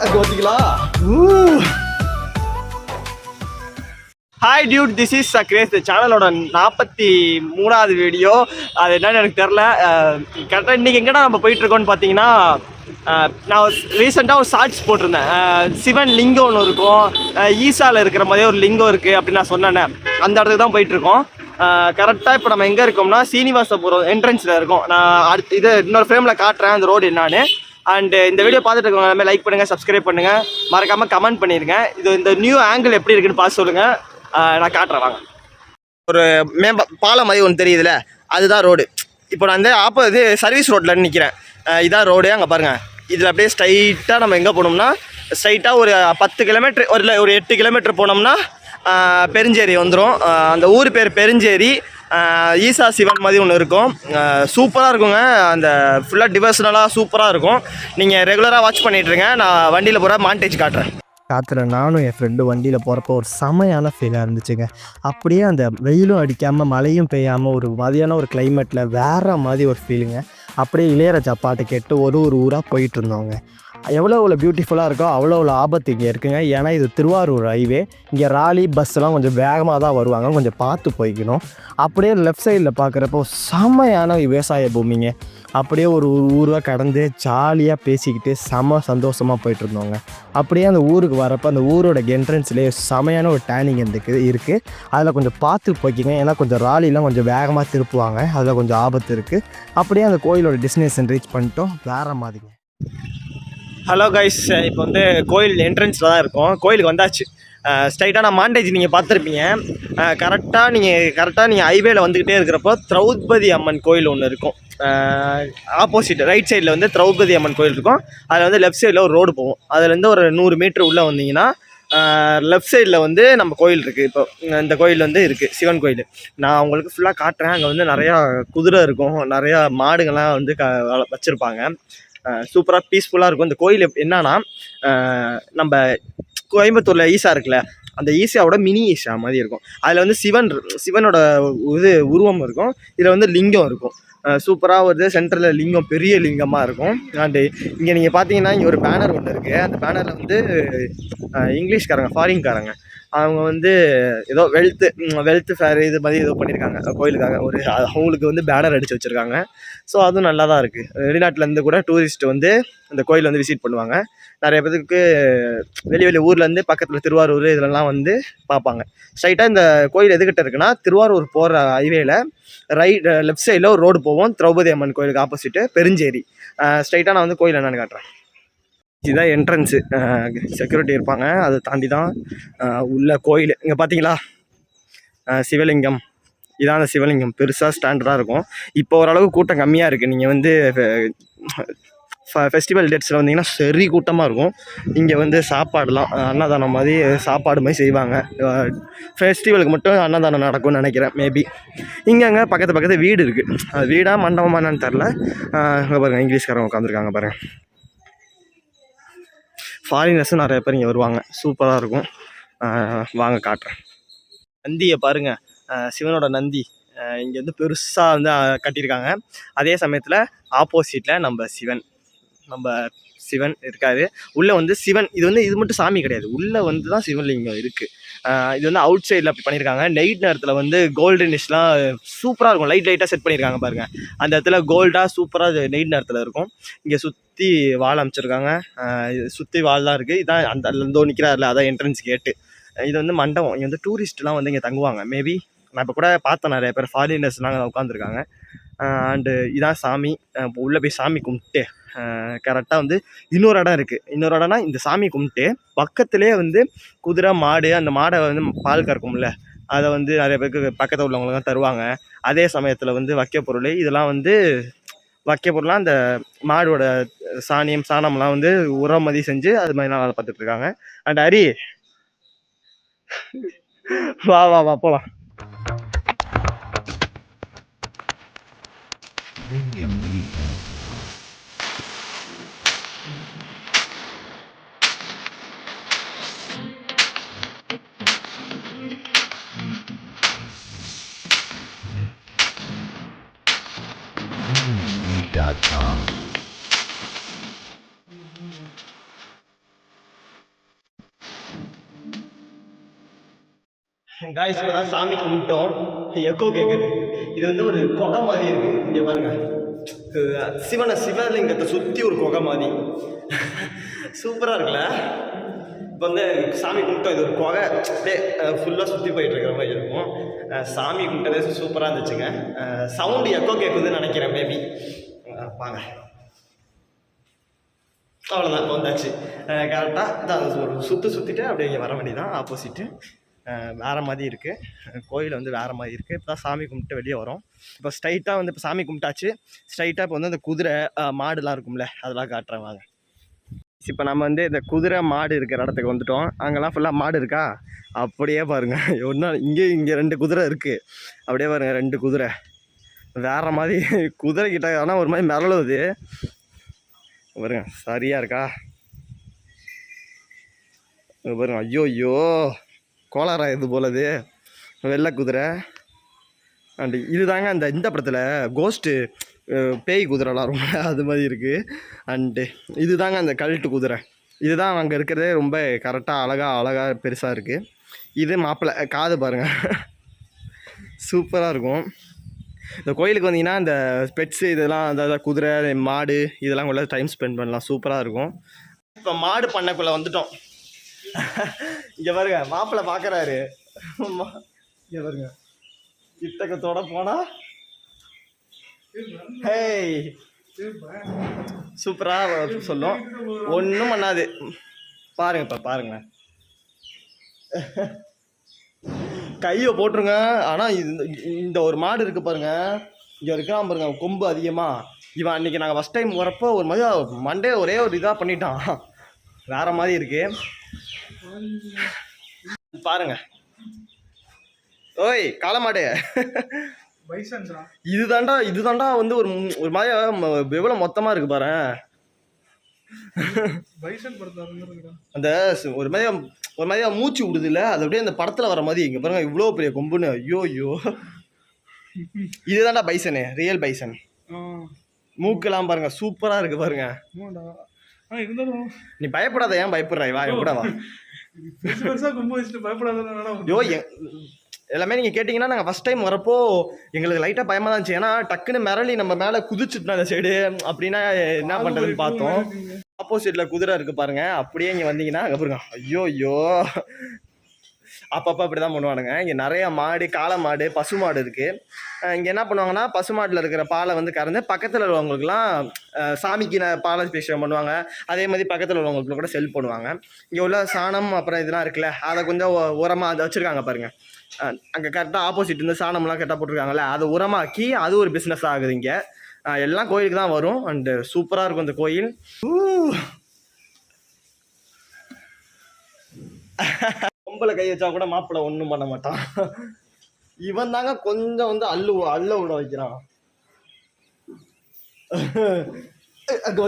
அங்கே பார்த்தீங்களா? Hi Dude, this is grace. சேனலோட 43வது வீடியோ. அது என்னன்னு எனக்கு தெரில. கரெக்டாக இன்றைக்கி எங்கடா நம்ம போயிட்டுருக்கோன்னு பார்த்தீங்கன்னா, நான் ரீசெண்டாக ஒரு ஷார்ட்ஸ் போட்டிருந்தேன். சிவன் லிங்கம் ஒன்று இருக்கும், ஈசாவில் இருக்கிற மாதிரியே ஒரு லிங்கம் இருக்குது அப்படின்னு நான் சொன்னேன்னே. அந்த இடத்துக்கு தான் போயிட்டுருக்கோம். கரெக்டாக இப்போ நம்ம எங்கே இருக்கோம்னா சீனிவாசபுரம் என்ட்ரன்ஸில் இருக்கோம். நான் அடுத்து இது இன்னொரு ஃப்ரேமில் காட்டுறேன் அந்த ரோடு என்னான்னு. அண்டு இந்த வீடியோ பார்த்துட்டு இருக்கவங்க எல்லாமே லைக் பண்ணுங்கள், சப்ஸ்கிரைப் பண்ணுங்கள், மறக்காமல் கமெண்ட் பண்ணிடுங்க. இந்த நியூ ஆங்கிள் எப்படி இருக்குன்னு பார்த்து சொல்லுங்கள். நான் காட்டுறேன் வாங்க. ஒரு பாலம் மாதிரி ஒன்று தெரியுதுல்ல, அதுதான் ரோடு. இப்போ நான் வந்து சர்வீஸ் ரோட்டில் நிற்கிறேன். இதான் ரோடு. அங்கே பாருங்கள். இதில் அப்படியே ஸ்ட்ரைட்டாக நம்ம எங்கே போனோம்னா, ஸ்ட்ரைட்டாக ஒரு 10 கிலோமீட்டர் ஒரு 8 கிலோமீட்டர் போனோம்னா பெருஞ்சேரி வந்துடும். அந்த ஊர் பேர் பெருஞ்சேரி. ஈசா சிவன் மாதிரி ஒன்று இருக்கும். சூப்பராக இருக்குங்க. அந்த ஃபுல்லாக டிவர்ஷனலாக சூப்பராக இருக்கும். நீங்கள் ரெகுலராக வாட்ச் பண்ணிகிட்ருங்க. நான் வண்டியில் போகிற மாண்டேஜ் காட்டுறேன். காற்றுல நானும் என் ஃப்ரெண்டு வண்டியில் போகிறப்போ ஒரு செமையான ஃபீலாக இருந்துச்சுங்க. அப்படியே அந்த வெயிலும் அடிக்காமல் மழையும் பெய்யாமல் ஒரு மாதிரியான ஒரு கிளைமேட்டில் வேறு மாதிரி ஒரு ஃபீலுங்க. அப்படியே இளையராஜா பாட்டு கேட்டு ஒரு ஊராக போயிட்டு இருந்தோங்க. எவ்வளோ பியூட்டிஃபுல்லாக இருக்கோ அவ்வளோ ஆபத்து இங்கே இருக்குங்க. ஏன்னா இது திருவாரூர் ஹைவே. இங்கே ராலி பஸ்ஸெலாம் கொஞ்சம் வேகமாக தான் வருவாங்க, கொஞ்சம் பார்த்து போய்க்கணும். அப்படியே லெஃப்ட் சைடில் பார்க்குறப்போ செம்மையான விவசாய பூமிங்க. அப்படியே ஒரு ஊராக கடந்து ஜாலியாக பேசிக்கிட்டு செம்ம சந்தோஷமாக போயிட்டுருந்தோங்க. அப்படியே அந்த ஊருக்கு வரப்போ அந்த ஊரோட என்ட்ரன்ஸ்லேயே செமையான ஒரு டேனிங் இருக்குது. அதில் கொஞ்சம் பார்த்து போய்க்கிங்க. ஏன்னா கொஞ்சம் ராலிலாம் கொஞ்சம் வேகமாக திருப்புவாங்க, அதில் கொஞ்சம் ஆபத்து இருக்குது. அப்படியே அந்த கோயிலோட டெஸ்டினேஷன் ரீச் பண்ணிட்டோம். வேறு மாதிரிங்க. ஹலோ கைஸ், இப்போ வந்து கோயில் என்ட்ரன்ஸில் தான் இருக்கோம். கோயிலுக்கு வந்தாச்சு. ஸ்ட்ரைட்டாக நான் மாண்டேஜ் நீங்கள் பார்த்துருப்பீங்க. கரெக்டாக நீங்கள் ஹைவேல வந்துக்கிட்டே இருக்கிறப்போ திரௌபதி அம்மன் கோயில் ஒன்று இருக்கும். ஆப்போசிட் ரைட் சைடில் வந்து திரௌபதி அம்மன் கோயில் இருக்கும். அதில் வந்து லெஃப்ட் சைடில் ஒரு ரோடு போகும். அதுலேருந்து ஒரு 100 மீட்டர் உள்ளே வந்தீங்கன்னா லெஃப்ட் சைடில் வந்து நம்ம கோயில் இருக்குது. இப்போ இந்த கோயில் வந்து இருக்குது, சிவன் கோயில். நான் உங்களுக்கு ஃபுல்லாக காட்டுறேன். அங்கே வந்து நிறையா குதிரை இருக்கும், நிறையா மாடுகள்லாம் வந்து வச்சுருப்பாங்க. சூப்பராக பீஸ்ஃபுல்லாக இருக்கும். இந்த கோயில் என்னன்னா, நம்ம கோயம்புத்தூரில் ஈசா இருக்குல்ல, அந்த ஈசாவோட மினி ஈசா மாதிரி இருக்கும். அதில் வந்து சிவனோட உருவம் இருக்கும். இதில் வந்து லிங்கம் இருக்கும். சூப்பராக வருது. சென்டரில் லிங்கம் பெரிய லிங்கமாக இருக்கும். அண்டு இங்கே நீங்கள் பார்த்தீங்கன்னா இங்கே ஒரு பேனர் ஒன்று இருக்குது. அந்த பேனரில் வந்து இங்கிலீஷ்காரங்க, ஃபாரின்காரங்க, அவங்க வந்து ஏதோ வெல்த்து ஃபேர் இது மாதிரி ஏதோ பண்ணியிருக்காங்க கோயிலுக்காக. அவங்களுக்கு வந்து பேனர் அடித்து வச்சுருக்காங்க. ஸோ அதுவும் நல்லா தான் இருக்குது. வெளிநாட்டிலேருந்து கூட டூரிஸ்ட் வந்து இந்த கோயில் வந்து விசிட் பண்ணுவாங்க. நிறைய பேருக்கு வெளி ஊர்லேருந்து பக்கத்தில் திருவாரூர் இதெல்லாம் வந்து பார்ப்பாங்க. ஸ்ட்ரைட்டாக இந்த கோயில் எதுக்கிட்ட இருக்குன்னா, திருவாரூர் போகிற ஹைவேல லெஃப்ட் சைடில் ஒரு ரோடு போவோம். திரௌபதி அம்மன் கோயிலுக்கு ஆப்போசிட்டு பெருஞ்சேரி. ஸ்ட்ரைட்டாக நான் வந்து கோயில் என்னென்னு காட்டுறேன். இதுதான் என்ட்ரன்ஸு. செக்யூரிட்டி இருப்பாங்க. அதை தாண்டி தான் உள்ள கோயில். இங்கே பார்த்தீங்களா சிவலிங்கம். இதான் அந்த சிவலிங்கம். பெருசாக ஸ்டாண்டர்டாக இருக்கும். இப்போ ஓரளவு கூட்டம் கம்மியாக இருக்குது. நீங்கள் வந்து ஃபெஸ்டிவல் டேட்ஸில் வந்தீங்கன்னா சரி கூட்டமாக இருக்கும். இங்கே வந்து சாப்பாடுலாம் அன்னதானம் மாதிரி சாப்பாடு மாதிரி செய்வாங்க. ஃபெஸ்டிவலுக்கு மட்டும் அன்னதானம் நடக்கும்னு நினைக்கிறேன். மேபி இங்கே பக்கத்து வீடு இருக்குது. அது வீடாக மண்டபமானு தெரில. இங்கே பாருங்கள், இங்கிலீஷ்காரங்க உட்காந்துருக்காங்க பாருங்கள். ஃபாரினர்ஸும் நிறைய பேர் இங்கே வருவாங்க. சூப்பராக இருக்கும். வாங்க காட்டுறேன். நந்தியை பாருங்கள், சிவனோட நந்தி இங்கே வந்து பெருசாக வந்து கட்டியிருக்காங்க. அதே சமயத்தில் ஆப்போசிட்டில் நம்ம சிவன் இருக்காரு. உள்ளே வந்து சிவன். இது மட்டும் சாமி கிடையாது, உள்ளே வந்து தான் சிவலிங்கம் இருக்குது. இது வந்து அவுட் சைடில் அப்படி பண்ணியிருக்காங்க. நைட் நேரத்தில் வந்து கோல்டனிஷ்லாம் சூப்பராக இருக்கும். லைட்டாக செட் பண்ணியிருக்காங்க பாருங்கள். அந்த இடத்துல கோல்டாக சூப்பராக நைட் நேரத்தில் இருக்கும். இங்கே சுற்றி வால் அமைச்சிருக்காங்க. சுற்றி வால்லாம் இருக்குது. இதான் அந்த நிற்கிறாருல, அதான் என்ட்ரன்ஸ் கேட்டு. இது வந்து மண்டபம். இங்கே வந்து டூரிஸ்ட்லாம் வந்து இங்கே தங்குவாங்க. மேபி நான் இப்போ கூட பார்த்தேன், நிறைய பேர் ஃபாரினர்ஸ்லாம் உட்காந்துருக்காங்க. அண்டு இதான் சாமி. இப்போ உள்ளே போய் சாமி கும்பிட்டு கரெக்டாக வந்து இன்னொரு இடம் இருக்குது. இன்னொரு இடம்னா இந்த சாமி கும்பிட்டு பக்கத்துலேயே வந்து குதிரை மாடு, அந்த மாடை வந்து பால் கறக்கும்ல, அதை வந்து நிறைய பேருக்கு பக்கத்தில் உள்ளவங்களும் தருவாங்க. அதே சமயத்தில் வந்து வைக்கப்பொருள் இதெல்லாம் வந்து வைக்கப்பொருள்லாம் அந்த மாடோட சாணம்லாம் வந்து உரம் மாதிரி செஞ்சு அது மாதிரிலாம் வேலை பார்த்துட்ருக்காங்க. அண்ட் ஹரி வா போகலாம். .com காய்ஸ் இப்பதான் சாமி கும்பிட்டோம். எக்கோ கேக்குது. இது வந்து ஒரு குகை மாதிரி இருக்கு. இங்க பாருங்க, சிவலிங்கத்தை சுத்தி ஒரு குகை மாதிரி சூப்பரா இருக்குல்ல. இப்போ வந்து சாமி கும்பிட்டோம். இது ஒரு குகை அப்படியே ஃபுல்லாக சுற்றி போயிட்டு இருக்கிற மாதிரி இருக்கும். சாமி கும்பிட்டதே சூப்பராக இருந்துச்சுங்க. சவுண்டு எக்கோ கேட்குதுன்னு நினைக்கிறேன் மேபி. வாங்க, அவ்வளோதான். இப்போ வந்தாச்சு கரெக்டாக. இதான் ஒரு சுற்றிட்டு அப்படியே இங்கே வர வேண்டியதான். ஆப்போசிட்டு வேறு மாதிரி இருக்குது. கோயில் வந்து வேறு மாதிரி இருக்குது. இப்போ தான் சாமி கும்பிட்டு வெளியே வரோம். இப்போ ஸ்ட்ரைட்டாக வந்து இப்போ சாமி கும்பிட்டாச்சு. ஸ்ட்ரைட்டாக இப்போ வந்து அந்த குதிரை மாடுலாம் இருக்கும்ல, அதெல்லாம் காட்டுறேன் வாங்க. இப்போ நம்ம வந்து இந்த குதிரை மாடு இருக்கிற இடத்துக்கு வந்துட்டோம். அங்கெல்லாம் ஃபுல்லாக மாடு இருக்கா, அப்படியே பாருங்கள். ஒன்றா இங்கே 2 குதிரை இருக்குது. அப்படியே பாருங்கள், 2 குதிரை வேறு மாதிரி குதிரை கிட்ட. ஆனால் ஒரு மாதிரி மிரளுது பாருங்க, சரியாக இருக்கா பாருங்க. ஐயோ கோளாரா இது போலது வெள்ளை குதிரை. அண்டு இது தாங்க இந்த படத்தில் கோஸ்ட்டு பேய் குதிரைலாம் ரொம்ப அது மாதிரி இருக்குது. அண்டு இது தாங்க அந்த கல்ட்டு குதிரை. இதுதான் அங்கே இருக்கிறதே ரொம்ப கரெக்டாக அழகாக பெருசாக இருக்குது. இது மாப்பிள்ளை காது பாருங்கள், சூப்பராக இருக்கும். இந்த கோயிலுக்கு வந்தீங்கன்னா இந்த பெட்ஸு இதெல்லாம், அதாவது குதிரை மாடு இதெல்லாம் கூட டைம் ஸ்பெண்ட் பண்ணலாம், சூப்பராக இருக்கும். இப்போ மாடு பண்ணக்குள்ளே வந்துட்டோம். இங்கே பாருங்க, மாப்பிள்ளை பார்க்குறாரு. இங்கே பாருங்க, கிட்டக்கத்தோட போனால் ஹேய் சூப்பராக சொல்லும். ஒன்றும் பண்ணாது பாருங்க. இப்போ பாருங்க, கையை போட்டுருங்க. ஆனால் இந்த ஒரு மாடு இருக்குது பாருங்க, இங்கே இருக்கான் பாருங்க, கொம்பு அதிகமாக. இவன் அன்றைக்கி நாங்கள் ஃபஸ்ட் டைம் வரப்போ ஒரு மாதிரி மண்டே ஒரே ஒரு இதாக பண்ணிட்டான், வேறு மாதிரி இருக்கு பாருங்க. ஓய் காளமாடு, இதுதான்டா வந்து ஒரு மாதிரி எவ்வளோ மொத்தமாக இருக்கு பாரு. அந்த ஒரு மாதிரியா மூச்சு விடுது இல்லை, அது அப்படியே அந்த படத்தில் வர மாதிரி. இங்கே பாருங்க, இவ்வளோ பெரிய கொம்புன்னு. ஐயோ இதுதான்டா பைசனு, ரியல் பைசன். மூக்கெல்லாம் பாருங்க, சூப்பராக இருக்கு பாருங்க. நீ பயப்படாத, ஏன் பயப்படுற? வா கூட வா. ஐயோ எல்லாமே நீங்கள் கேட்டிங்கன்னா, நாங்கள் ஃபஸ்ட் டைம் வரப்போ எங்களுக்கு லைட்டாக பயமாக தான் இருந்துச்சு. ஏன்னா டக்குன்னு மிரளி நம்ம மேலே குதிச்சுட்டோம் அந்த சைடு. அப்படின்னா என்ன பண்ணுறதுன்னு பார்த்தோம். ஆப்போசிட்டில் குதிரை இருக்குது பாருங்கள், அப்படியே இங்கே வந்தீங்கன்னா அங்கே பாருங்க. ஐயோ அப்பப்போ அப்படி தான் பண்ணுவானுங்க. இங்கே நிறைய மாடு, காளை மாடு, பசு மாடு இருக்குது. இங்கே என்ன பண்ணுவாங்கன்னா, பசு மாட்டில் இருக்கிற பாலை வந்து கறந்து பக்கத்தில் உள்ளவங்களுக்குலாம் சாமிக்கு பால் அபிஷேகம் பண்ணுவாங்க. அதே மாதிரி பக்கத்தில் உள்ளவங்களுக்கு கூட செல் பண்ணுவாங்க. இங்கே உள்ள சாணம் அப்புறம் இதெல்லாம் இருக்குல்ல, அதை கொஞ்சம் உரமாக அதை வச்சுருக்காங்க பாருங்கள். அங்கே கரெக்டாக ஆப்போசிட் இந்த சாணம்லாம் கரெக்டாக போட்டிருக்காங்கல்ல, அதை உரமாக்கி அது ஒரு பிஸ்னஸ் ஆகுது. இங்கே எல்லாம் கோயிலுக்கு தான் வரும். அண்டு சூப்பராக இருக்கும் இந்த கோயில். கொம்பளை கை வச்சா கூட மாப்பிள்ளை ஒன்றும் பண்ண மாட்டான். இவன் தாங்க கொஞ்சம் வந்து அள்ள விட வைக்கிறான். அங்கே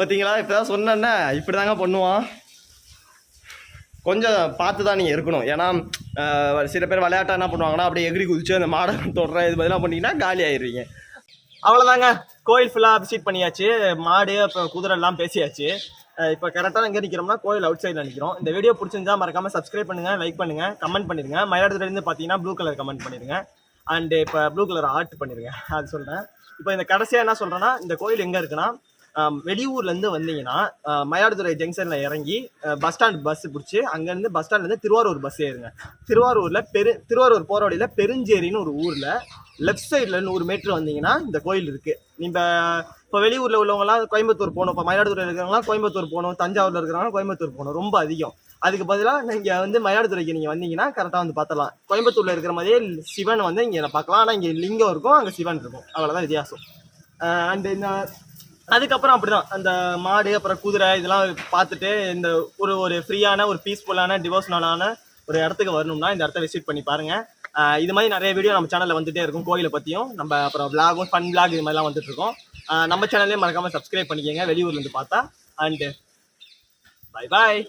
பார்த்தீங்களா இப்போதான் சொன்னேன்ன, இப்படி தாங்க பண்ணுவான். கொஞ்சம் பார்த்து தான் நீங்கள் இருக்கணும். ஏன்னா சில பேர் விளையாட்டா என்ன பண்ணுவாங்கன்னா, அப்படியே எகிரி குதிச்சு அந்த மாடை தொடுற இது மாதிரிலாம் பண்ணிங்கன்னா காலி ஆயிடுவீங்க. அவ்வளோதாங்க, கோயில் ஃபுல்லாக விசிட் பண்ணியாச்சு. மாடு அப்புறம் குதிரை எல்லாம் பேசியாச்சு. இப்போ கரெக்டாக எங்கே நிற்கிறோம்னா, கோயில் அவுட் சைடில் நிற்கிறோம். இந்த வீடியோ பிடிச்சிருந்தா மறக்காமல் சப்ஸ்கிரைப் பண்ணுங்கள், லைக் பண்ணுங்கள், கமெண்ட் பண்ணிடுங்க. மயிலாடுதுறையிலேருந்து பார்த்தீங்கன்னா ப்ளூ கலர் கமெண்ட் பண்ணிடுங்க. அண்டு இப்போ ப்ளூ கலர் ஆர்ட் பண்ணிடுங்க, அது சொல்கிறேன். இப்போ இந்த கடைசியாக என்ன சொல்கிறேன்னா, இந்த கோயில் எங்கே இருக்குன்னா, வெளியூர்லேருந்து வந்தீங்கன்னா மயிலாடுதுறை ஜங்ஷனில் இறங்கி பஸ் பிடிச்சி அங்கேருந்து பஸ் ஸ்டாண்ட்லேருந்து திருவாரூர் பஸ் ஏறுங்க. திருவாரூர் போகிற வழியில் பெருஞ்சேரின்னு ஒரு ஊரில் லெஃப்ட் சைடில் 100 மீட்டர் வந்தீங்கன்னா இந்த கோயில் இருக்குது. நீங்கள் இப்போ வெளியூரில் உள்ளவங்களாம் கோயம்புத்தூர் போகணும், இப்போ மயிலாடுதுறையில் இருக்கிறவங்களாம் கோயம்புத்தூர் போகணும், தஞ்சாவூரில் இருக்கிறவங்க கோயம்புத்தூர் போகணும், ரொம்ப அதிகம். அதுக்கு பதிலாக நீங்கள் வந்து மயிலாடுதுறைக்கு நீங்கள் வந்தீங்கன்னா கரெக்டாக வந்து பார்த்துடலாம். கோயம்புத்தூரில் இருக்கிற மாதிரியே சிவன் வந்து இங்கே பார்க்கலாம். ஆனால் இங்கே லிங்கம் இருக்கும், அங்கே சிவன் இருக்கும், அவ்வளோதான் வித்தியாசம். அண்டு இந்த அதுக்கப்புறம் அப்படி தான் அந்த மாடு அப்புறம் குதிரை இதெல்லாம் பார்த்துட்டு இந்த ஒரு ஃப்ரீயான ஒரு பீஸ்ஃபுல்லான டிவோஷனலான ஒரு இடத்துக்கு வரணும்னா இந்த இடத்த விசிட் பண்ணி பாருங்கள். இது மாதிரி நிறைய வீடியோ நம்ம சேனலில் வந்துகிட்டே இருக்கும், கோயிலை பற்றியும். நம்ம அப்புறம் விளாகும், ஃபன் விளாக் இது மாதிரிலாம் வந்துட்டுருக்கோம். நம்ம சேனல்லே மறக்காமல் சப்ஸ்கிரைப் பண்ணிக்கோங்க வெளியூர்லேருந்து பார்த்தா. And bye bye.